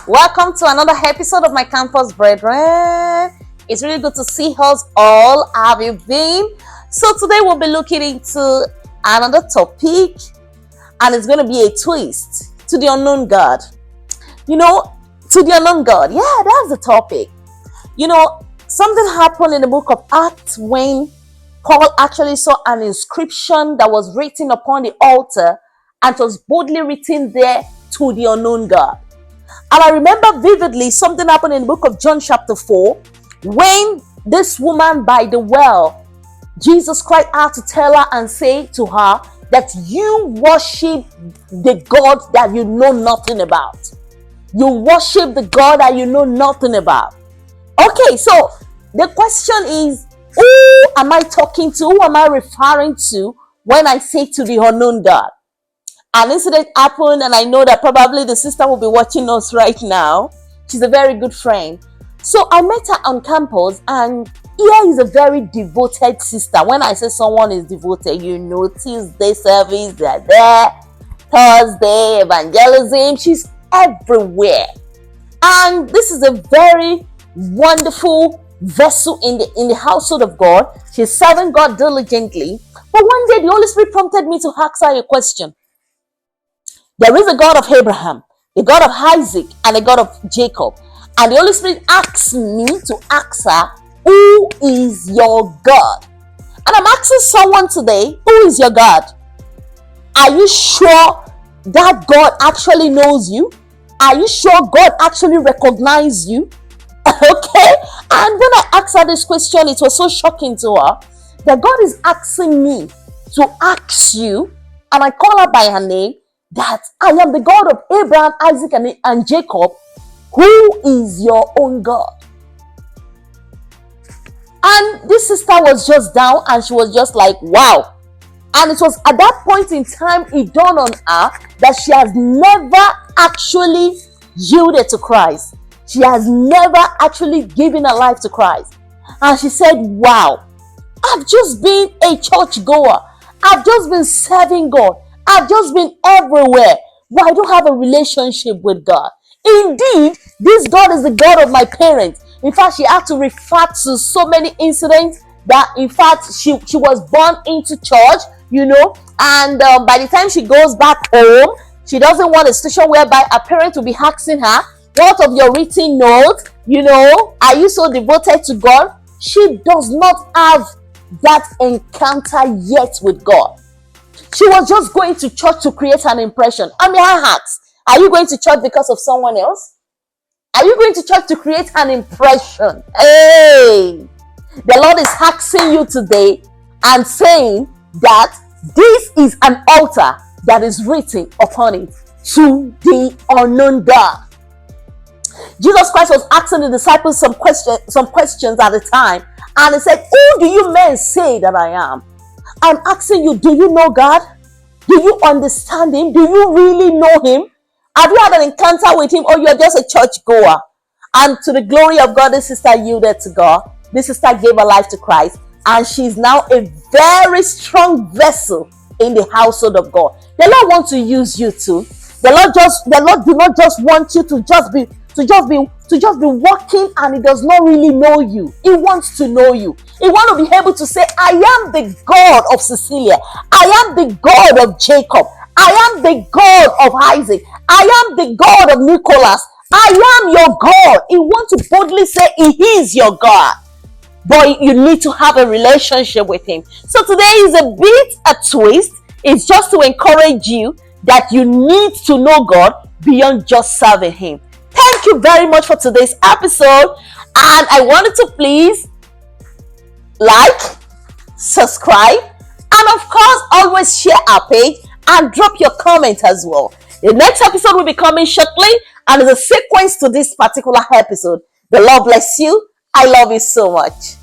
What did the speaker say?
Welcome to another episode of my campus brethren. It's really good to see us all. How have you been? So today we'll be looking into another topic, and it's going to be a twist to the unknown God. To the unknown God. Yeah, that's the topic. Something happened in the book of Acts when Paul actually saw an inscription that was written upon the altar, and it was boldly written there, to the unknown God. And I remember vividly something happened in the book of John chapter 4 when this woman by the well, Jesus cried out to tell her and say to her that you worship the God that you know nothing about. You worship the God that you know nothing about. Okay, so the question is, who am I talking to? Who am I referring to when I say to the unknown God? An incident happened, and I know that probably the sister will be watching us right now. She's a very good friend. So I met her on campus, and here is a very devoted sister. When I say someone is devoted, Tuesday service, they're there. Thursday, evangelism, she's everywhere. And this is a very wonderful vessel in the household of God. She's serving God diligently. But one day the Holy Spirit prompted me to ask her a question. There is a God of Abraham, a God of Isaac, and a God of Jacob. And the Holy Spirit asked me to ask her, who is your God? And I'm asking someone today, who is your God? Are you sure that God actually knows you? Are you sure God actually recognizes you? Okay? And when I asked her this question, it was so shocking to her that God is asking me to ask you, and I call her by her name, that I am the God of Abraham, Isaac, and Jacob. Who is your own God? And this sister was just down, and she was just like, wow. And it was at that point in time it dawned on her that she has never actually yielded to Christ. She has never actually given her life to Christ. And she said, wow, I've just been a church goer. I've just been serving God. I've just been everywhere, but I don't have a relationship with God. Indeed, this God is the God of my parents. In fact, she had to refer to so many incidents that, in fact, she was born into church, and by the time she goes back home, she doesn't want a situation whereby a parent will be asking her, what of your written note? Are you so devoted to God? She does not have that encounter yet with God. She was just going to church to create an impression. I ask, are you going to church because of someone else? Are you going to church to create an impression? Hey! The Lord is asking you today and saying that this is an altar that is written upon it, to the unknown God. Jesus Christ was asking the disciples some questions at the time, and he said, who do you men say that I am? I'm asking you, do you know God? Do you understand Him? Do you really know Him? Have you had an encounter with Him, or you're just a church goer? And to the glory of God, this sister yielded to God. This sister gave her life to Christ, and she's now a very strong vessel in the household of God. The Lord wants to use you too. The Lord do not just want you to just be walking, and He does not really know you. He wants to know you. He wants to be able to say, I am the God of Cecilia. I am the God of Jacob. I am the God of Isaac. I am the God of Nicholas. I am your God. He wants to boldly say He is your God. But you need to have a relationship with Him. So today is a twist. It's just to encourage you that you need to know God beyond just serving Him. Thank you very much for today's episode, and I wanted to please like, subscribe, and of course always share our page and drop your comment as well. The next episode will be coming shortly, and there's a sequence to this particular episode. The Lord bless you. I love you so much.